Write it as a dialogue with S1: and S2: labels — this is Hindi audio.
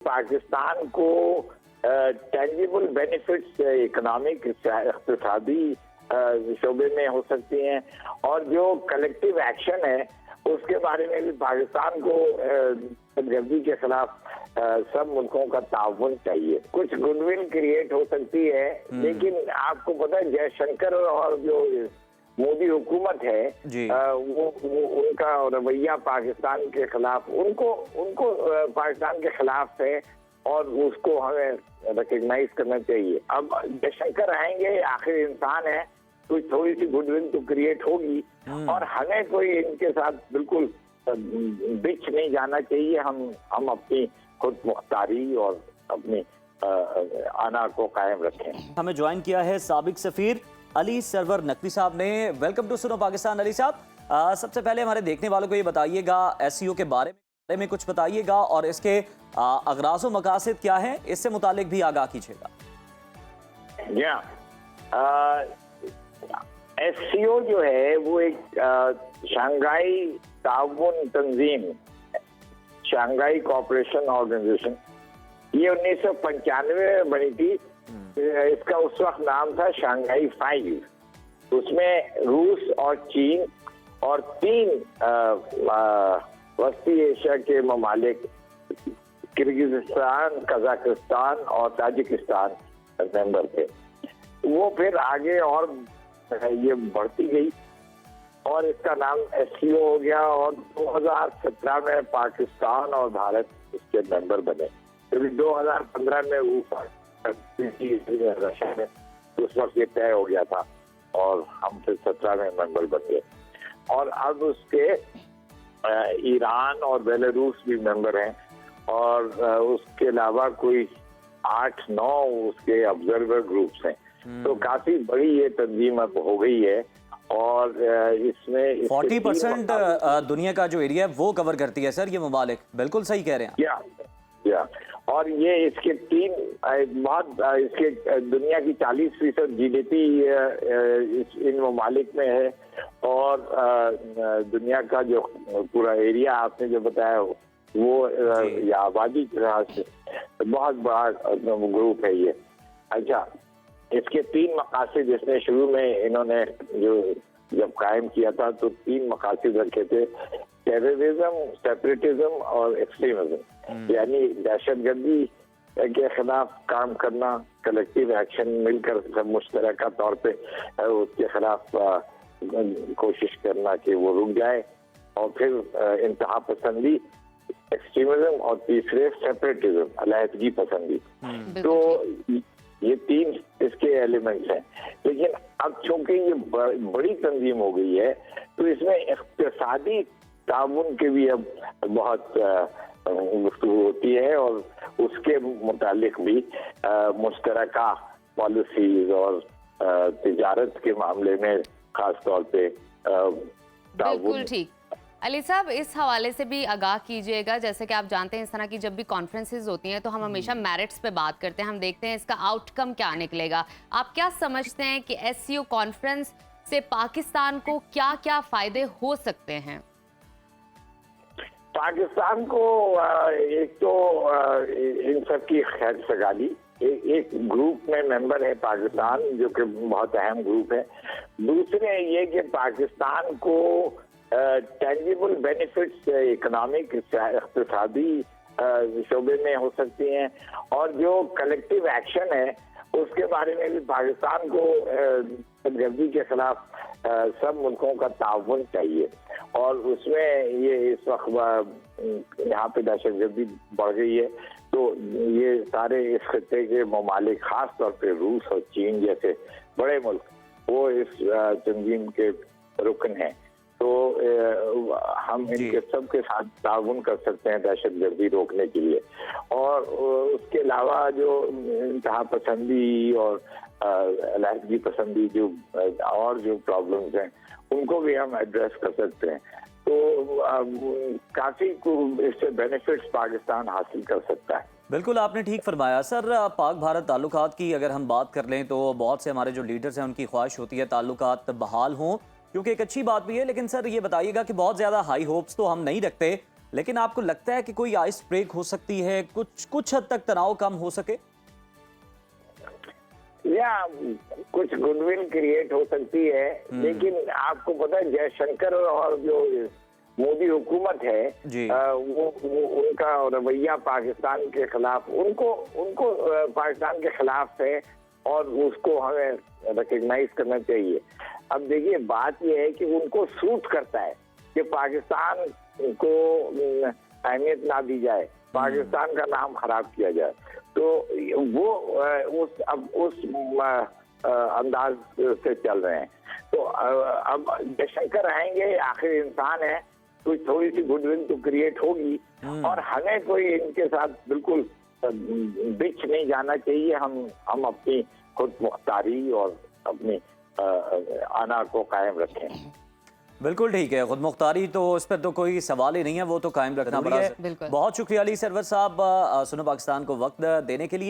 S1: पाकिस्तान को टेंजिबल बेनिफिट्स इकोनॉमिक इक़्तिसादी शोबे में हो सकती हैं, और जो कलेक्टिव एक्शन है उसके बारे में भी पाकिस्तान को दहशतगर्दी के खिलाफ सब मुल्कों का ताउन चाहिए। कुछ गुडविल क्रिएट हो सकती है, लेकिन आपको पता है जयशंकर और जो मोदी हुकूमत है वो उनका रवैया पाकिस्तान के खिलाफ उनको पाकिस्तान के खिलाफ है, और उसको हमें रिकग्नाइज करना चाहिए। अब जयशंकर आएंगे, आखिर इंसान है, तो थोड़ी सी गुडविल तो क्रिएट होगी, और हमें कोई इनके साथ बिल्कुल बिच नहीं जाना चाहिए। हम अपनी खुद मुख्तारी और अपनी आना को कायम रखें।
S2: हमें ज्वाइन किया है साबिक सफीर अली सरवर नकवी साहब ने। वेलकम टू सुनो पाकिस्तान। अली साहब, सबसे पहले हमारे देखने वालों को ये बताइएगा, एससीओ के बारे में कुछ बताइएगा, और इसके अगराज़ व मकासद क्या है, इससे मुतालिक भी आगाह कीजिएगा।
S1: एससीओ जो है वो एक शंघाई ताउन तंजीम, शंघाई कोऑपरेशन ऑर्गेनाइजेशन, ये 1995 में बनी थी। इसका उस वक्त नाम था शंघाई 5। उसमें रूस और चीन और 3 वस्ती एशिया के ममालिक किर्गिज़स्तान, कजाकिस्तान और ताजिकिस्तान मेंबर थे। वो फिर आगे और ये बढ़ती गई और इसका नाम एससीओ हो गया, और 2017 में पाकिस्तान और भारत इसके मेंबर बने। क्योंकि 2015 में वो रशिया में उस वक्त ये तय हो गया था, और हम फिर 17 में मेंबर बन गए, और अब उसके ईरान और बेलारूस भी मेंबर हैं, और उसके अलावा कोई 8-9 उसके ऑब्जर्वर ग्रुप्स हैं। तो काफी बड़ी ये तंजीम अब हो गई है, और इसमें
S2: 40% दुनिया का जो एरिया है वो कवर करती है सर ये ममालिक। बिल्कुल सही कह रहे हैं
S1: या और ये इसके 3 बहुत इसके दुनिया की 40% जीडीपी इन ममालिक में है, और दुनिया का जो पूरा एरिया आपने जो बताया वो या आबादी के लिहाज से बहुत बड़ा ग्रुप है ये। अच्छा, इसके 3 मकासद इसने शुरू में इन्होंने जब कायम किया था तो 3 मकासद रखे थे, टेररिज्म, सेपरेटिज्म और एक्सट्रीमिज्म। यानी दहशतगर्दी के खिलाफ काम करना, कलेक्टिव एक्शन मिलकर सब मुश्तरका तौर पे उसके खिलाफ कोशिश करना कि वो रुक जाए, और फिर इंतहा पसंदी, एक्सट्रीमिज्म, और तीसरे सेपरेटिज्म, अलहदगी पसंदी। तो ये 3 इसके एलिमेंट्स हैं। लेकिन अब चूंकि ये बड़ी तंजीम हो गई है, तो इसमें इक़्तिसादी ताउन के भी अब बहुत गुफ्तगू होती है, और उसके मुतालिक भी मुश्तरका पॉलिसीज और तिजारत के मामले में खास तौर पे
S3: बिल्कुल ठीक। अली साहब, इस हवाले से भी आगाह कीजिएगा, जैसे कि आप जानते हैं इस तरह की जब भी कॉन्फ्रेंसेज होती हैं तो हम हमेशा मेरिट्स पे बात करते हैं, हम देखते हैं इसका आउटकम क्या निकलेगा। आप क्या समझते हैं कि एससीओ कॉन्फ्रेंस से पाकिस्तान को क्या क्या फायदे हो सकते हैं?
S1: पाकिस्तान को एक तो इन सब की खैर सगाली, एक ग्रुप में मेंबर है पाकिस्तान, जो कि बहुत अहम ग्रुप है। दूसरे ये कि पाकिस्तान को टेंजिबल बेनिफिट्स इकोनॉमिक इक़्तिसादी शोबे में हो सकती हैं, और जो कलेक्टिव एक्शन है उसके बारे में भी पाकिस्तान को दहशतगर्दी के खिलाफ सब मुल्कों का ताउन चाहिए। और उसमें ये इस वक्त यहाँ पे दहशतगर्दी बढ़ गई है, तो ये सारे इस खित्ते के ममालिक, खास तौर पे रूस और चीन जैसे बड़े मुल्क, वो इस तंजीम के रुकन हैं। तो हम इनके सब के साथ ताउन कर सकते हैं दहशतगर्दी रोकने के लिए। और उसके अलावा जो इंतहा पसंदी और अलहदगी पसंदी जो प्रॉब्लम्स हैं उनको भी हम एड्रेस कर सकते हैं। तो काफी इससे बेनिफिट्स पाकिस्तान हासिल कर सकता है।
S2: बिल्कुल आपने ठीक फरमाया सर। पाक भारत ताल्लुकात की अगर हम बात कर लें तो बहुत से हमारे जो लीडर्स हैं उनकी ख्वाहिश होती है ताल्लुकात बहाल हों, क्योंकि एक अच्छी बात भी है। लेकिन सर ये बताइएगा कि बहुत ज़्यादा हाई होप्स तो हम नहीं रखते लेकिन आपको लगता है कि कोई आइस ब्रेक हो सकती है, कुछ हद तक तनाव कम हो सके?
S1: या कुछ गुडविल क्रिएट हो सकती है, लेकिन आपको पता है जयशंकर और जो मोदी हुकूमत है वो उनका रवैया पाकिस्तान के खिलाफ उनको पाकिस्तान के खिलाफ है और उसको हमें रिकग्नाइज करना चाहिए। अब देखिए बात यह है कि उनको सूट करता है कि पाकिस्तान को अहमियत ना दी जाए, पाकिस्तान का नाम खराब किया जाए, तो वो उस अंदाज से चल रहे हैं। तो अब जयशंकर आएंगे, आखिर इंसान है, तो थोड़ी सी गुडविल तो क्रिएट होगी और हमें कोई इनके साथ बिल्कुल बिच नहीं जाना चाहिए। हम अपनी खुद मुख्तारी और अपनी आना को कायम रखें।
S2: बिल्कुल ठीक है, खुद मुख्तारी तो उस पर तो कोई सवाल ही नहीं है, वो तो कायम रखना पड़ा है। बहुत शुक्रिया अली सरवर साहब सुनो पाकिस्तान को वक्त देने के लिए।